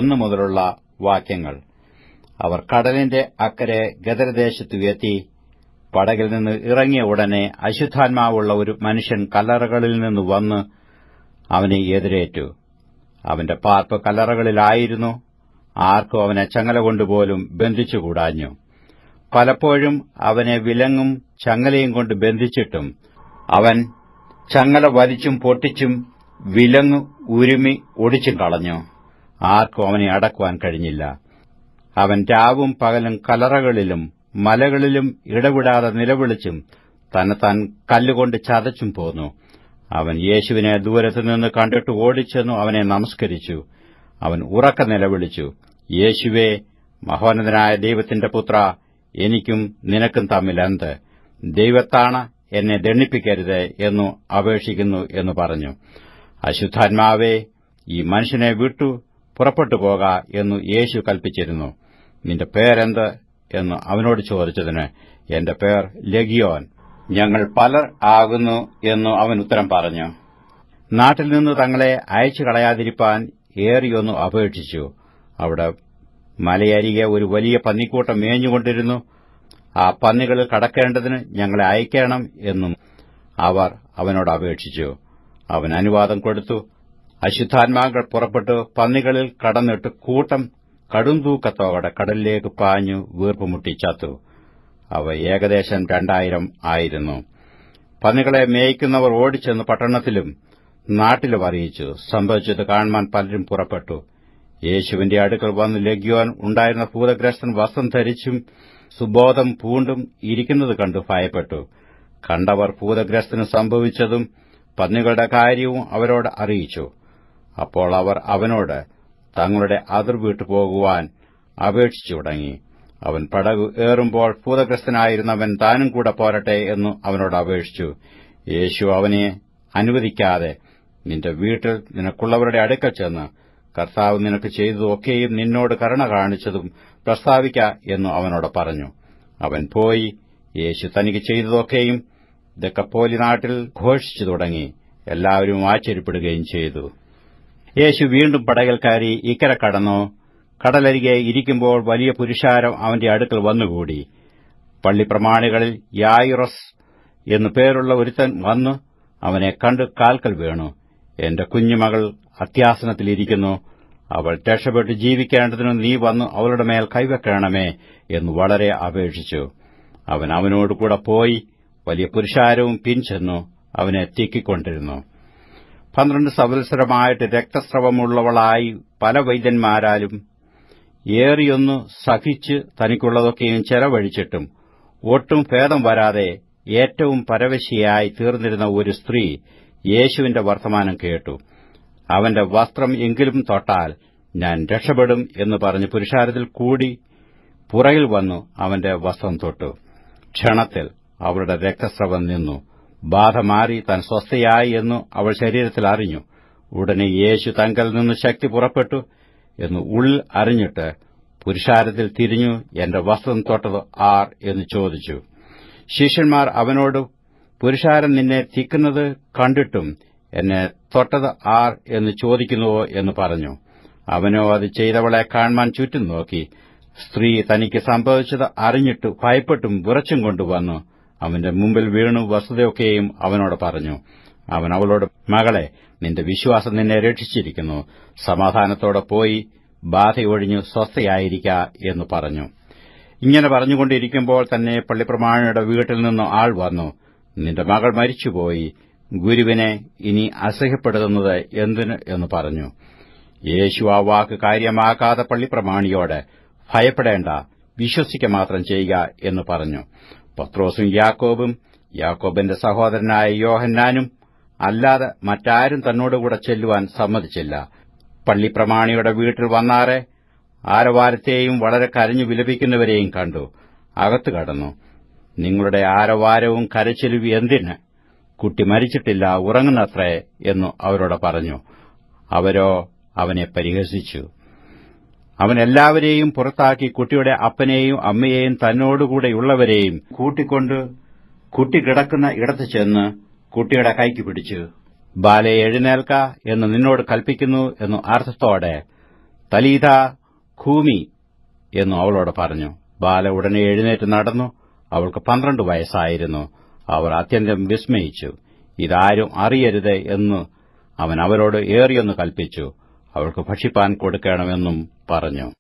1 മുതലുള്ള വാക്യങ്ങൾ. അവർ കടലിന്റെ അക്കരെ ഗദരദേശത്തു എത്തി. പടകിൽ നിന്ന് ഇറങ്ങിയ ഉടനെ അശുദ്ധാത്മാവുള്ള ഒരു മനുഷ്യൻ കല്ലറകളിൽ നിന്ന് വന്ന് അവനെ എതിരേറ്റു. അവന്റെ പാർപ്പ് കല്ലറകളിലായിരുന്നു. ആർക്കും അവനെ ചങ്ങല കൊണ്ടുപോലും ബന്ധിച്ചുകൂടാഞ്ഞു. പലപ്പോഴും അവനെ വിലങ്ങും ചങ്ങലയും കൊണ്ട് ബന്ധിച്ചിട്ടും അവൻ ചങ്ങല വലിച്ചും പൊട്ടിച്ചും വിലങ്ങ് ഉരുമി ഒടിച്ചും കളഞ്ഞു. ആർക്കും അവനെ അടക്കുവാൻ കഴിഞ്ഞില്ല. അവൻ രാവും പകലും കല്ലറകളിലും മലകളിലും ഇടവിടാതെ നിലവിളിച്ചും തന്നെത്താൻ കല്ലുകൊണ്ട് ചതച്ചും പോന്നു. അവൻ യേശുവിനെ ദൂരത്തുനിന്ന് കണ്ടിട്ട് ഓടിച്ചെന്നു അവനെ നമസ്കരിച്ചു. അവൻ ഉറക്കെ നിലവിളിച്ചു, യേശുവേ, മഹോന്നതനായ ദൈവത്തിന്റെ പുത്ര, എനിക്കും നിനക്കും തമ്മിൽ എന്ത്? ദൈവത്താണ്, എന്നെ ദണ്ഡിപ്പിക്കരുത് എന്നു അപേക്ഷിക്കുന്നു എന്ന് പറഞ്ഞു. അശുദ്ധാത്മാവേ, ഈ മനുഷ്യനെ വിട്ടു പുറപ്പെട്ടു പോക എന്നു യേശു കൽപ്പിച്ചിരുന്നു. നിന്റെ പേരെന്ത് എന്ന് അവനോട് ചോദിച്ചതിന്, എന്റെ പേർ ലെഗിയോൻ, ഞങ്ങൾ പലർ ആകുന്നു എന്നു അവൻ ഉത്തരം പറഞ്ഞു. നാട്ടിൽ നിന്ന് തങ്ങളെ അയച്ചു കളയാതിരിപ്പാൻ ഏറിയൊന്നു അപേക്ഷിച്ചു. അവിടെ മലയരികെ ഒരു വലിയ പന്നിക്കൂട്ടം മേഞ്ഞുകൊണ്ടിരുന്നു. ആ പന്നികളിൽ കടക്കേണ്ടതിന് ഞങ്ങളെ അയക്കണം എന്നും അവർ അവനോട് അപേക്ഷിച്ചു. അവൻ അനുവാദം കൊടുത്തു. അശുദ്ധാത്മാക്കൾ പുറപ്പെട്ടു പന്നികളിൽ കടന്നിട്ട് കൂട്ടം കടുംതൂക്കത്തോടെ കടലിലേക്ക് പാഞ്ഞു വീർപ്പുമുട്ടി ചത്തു. അവ ഏകദേശം 2000 ആയിരുന്നു. പന്നികളെ മേയ്ക്കുന്നവർ ഓടിച്ചെന്ന് പട്ടണത്തിലും നാട്ടിലും അറിയിച്ചു. സംഭവിച്ചത് കാണുവാൻ പലരും പുറപ്പെട്ടു. യേശുവിന്റെ അടുക്കൽ വന്ന് ലെഗ്യോൻ ഉണ്ടായിരുന്ന ഭൂതഗ്രസ്തൻ വസ്ത്രം ധരിച്ചും സുബോധം പൂണ്ടും ഇരിക്കുന്നത് കണ്ടു ഭയപ്പെട്ടു. കണ്ടവർ ഭൂതഗ്രസ്തന് സംഭവിച്ചതും പന്നികളുടെ കാര്യവും അവരോട് അറിയിച്ചു. അപ്പോൾ അവർ അവനോട് തങ്ങളുടെ അതിർ വിട്ടു പോകുവാൻ അപേക്ഷിച്ചു തുടങ്ങി. അവൻ പടകു ഏറുമ്പോൾ ഭൂതഗ്രസ്തനായിരുന്നവൻ താനും കൂടെ പോരട്ടെ എന്നു അവനോട് അപേക്ഷിച്ചു. യേശു അവനെ അനുവദിക്കാതെ, നിന്റെ വീട്ടിൽ നിനക്കുള്ളവരുടെ അടുക്കൽ ചെന്ന് കർത്താവ് നിനക്ക് ചെയ്തതൊക്കെയും നിന്നോട് കരുണ കാണിച്ചതും പ്രസ്താവിക്ക എന്നു അവനോട് പറഞ്ഞു. അവൻ പോയി യേശു തനിക്ക് ചെയ്തതൊക്കെയും ദെക്കപ്പോലി നാട്ടിൽ ഘോഷിച്ചു തുടങ്ങി. എല്ലാവരും ആശ്ചര്യപ്പെടുകയും ചെയ്തു. യേശു വീണ്ടും പടകിൽ കയറി ഇക്കരെ കടന്നു. കടലരികെ ഇരിക്കുമ്പോൾ വലിയ പുരുഷാരം അവന്റെ അടുക്കൽ വന്നുകൂടി. പള്ളിപ്രമാണികളിൽ യായിറസ് എന്നു പേരുള്ള ഒരുത്തൻ വന്നു അവനെ കണ്ട് കാൽക്കൽ വീണു. എന്റെ കുഞ്ഞുമകൾ അത്യാസനത്തിലിരിക്കുന്നു, അവൾ രക്ഷപ്പെട്ട് ജീവിക്കേണ്ടതിന് നീ വന്നു അവളുടെ മേൽ കൈവെക്കണമേ എന്ന് വളരെ അപേക്ഷിച്ചു. അവൻ അവനോടുകൂടെ പോയി. വലിയ പുരുഷാരവും പിൻചെന്നു അവനെ തിക്കിക്കൊണ്ടിരുന്നു. 12 സംവത്സരമായിട്ട് രക്തസ്രവമുള്ളവളായി പല വൈദ്യന്മാരാലും ഏറിയൊന്നു സഹിച്ച് തനിക്കുള്ളതൊക്കെയും ചെലവഴിച്ചിട്ടും ഒട്ടും ഭേദം വരാതെ ഏറ്റവും പരവശിയായി തീർന്നിരുന്ന ഒരു സ്ത്രീ യേശുവിന്റെ വർത്തമാനം കേട്ടു. അവന്റെ വസ്ത്രം എങ്കിലും തൊട്ടാൽ ഞാൻ രക്ഷപ്പെടും എന്ന് പറഞ്ഞ് പുരുഷാരത്തിൽ കൂടി പുറകിൽ വന്നു അവന്റെ വസ്ത്രം തൊട്ടു. ക്ഷണത്തിൽ അവളുടെ രക്തസ്രവം നിന്നു. ബാധ മാറി താൻ സ്വസ്ഥയായി എന്നു അവൾ ശരീരത്തിൽ അറിഞ്ഞു. ഉടനെ യേശു തങ്കൽ നിന്ന് ശക്തി പുറപ്പെട്ടു എന്ന് ഉള്ളിൽ അറിഞ്ഞിട്ട് പുരുഷാരത്തിൽ തിരിഞ്ഞു, എന്റെ വസ്ത്രം തൊട്ടത് ആർ എന്ന് ചോദിച്ചു. ശിഷ്യന്മാർ അവനോട്, പുരുഷാരം നിന്നെ തിക്കുന്നത് കണ്ടിട്ടും എന്നെ തൊട്ടത് ആർ എന്ന് ചോദിക്കുന്നുവോ എന്ന് പറഞ്ഞു. അവനോ അത് ചെയ്തവളെ കാണുവാൻ ചുറ്റും നോക്കി. സ്ത്രീ തനിക്ക് സംഭവിച്ചത് അറിഞ്ഞിട്ട് ഭയപ്പെട്ടും വിറച്ചും കൊണ്ടുവന്നു അവന്റെ മുമ്പിൽ വീണു വസ്തുതയൊക്കെയും അവനോട് പറഞ്ഞു. അവൻ അവളോട്, മകളെ, നിന്റെ വിശ്വാസം നിന്നെ രക്ഷിച്ചിരിക്കുന്നു, സമാധാനത്തോടെ പോയി ബാധയൊഴിഞ്ഞു സ്വസ്ഥയായിരിക്ക എന്ന് പറഞ്ഞു. ഇങ്ങനെ പറഞ്ഞുകൊണ്ടിരിക്കുമ്പോൾ തന്നെ പള്ളിപ്രമാണിയുടെ വീട്ടിൽ നിന്ന് ആൾ വന്നു, നിന്റെ മകൾ മരിച്ചുപോയി, ഗുരുവിനെ ഇനി അസഹ്യപ്പെടുത്തുന്നത് എന്തിന് എന്ന് പറഞ്ഞു. യേശു ആ വാക്ക് കാര്യമാക്കാതെ പള്ളിപ്രമാണിയോട്, ഭയപ്പെടേണ്ട, വിശ്വസിക്ക മാത്രം ചെയ്യുക എന്ന് പറഞ്ഞു. പത്രോസും യാക്കോബും യാക്കോബിന്റെ സഹോദരനായ യോഹന്നാനും അല്ലാതെ മറ്റാരും തന്നോടുകൂടെ ചെല്ലുവാൻ സമ്മതിച്ചില്ല. പള്ളിപ്രമാണിയുടെ വീട്ടിൽ വന്നാറെ ആരവാരത്തെയും വളരെ കരഞ്ഞു വിലപിക്കുന്നവരെയും കണ്ടു. അകത്തു കടന്നു. നിങ്ങളുടെ ആരവാരവും കരച്ചിലും എന്തിന്? കുട്ടി മരിച്ചിട്ടില്ല, ഉറങ്ങുന്നത്രേ എന്നു അവരോട് പറഞ്ഞു. അവരോ അവനെ പരിഹസിച്ചു. അവൻ എല്ലാവരെയും പുറത്താക്കി കുട്ടിയുടെ അപ്പനെയും അമ്മയെയും തന്നോടുകൂടെയുള്ളവരെയും കൂട്ടിക്കൊണ്ട് കുട്ടി കിടക്കുന്ന ഇടത്ത് ചെന്ന് കുട്ടിയുടെ കൈക്ക് പിടിച്ചു. ബാലെ, എഴുന്നേൽക്ക എന്ന് നിന്നോട് കൽപ്പിക്കുന്നു എന്നു അർത്ഥത്തോടെ തലീത ഖൂമി എന്നു അവളോട് പറഞ്ഞു. ബാല ഉടനെ എഴുന്നേറ്റ് നടന്നു. അവൾക്ക് 12 വയസ്സായിരുന്നു. അവർ അത്യന്തം വിസ്മയിച്ചു. ഇതാരും അറിയരുത് എന്ന് അവൻ അവരോട് ഏറിയൊന്ന് കൽപ്പിച്ചു. അവൾക്ക് ഭക്ഷിപ്പാൻ കൊടുക്കണമെന്നും പറഞ്ഞു.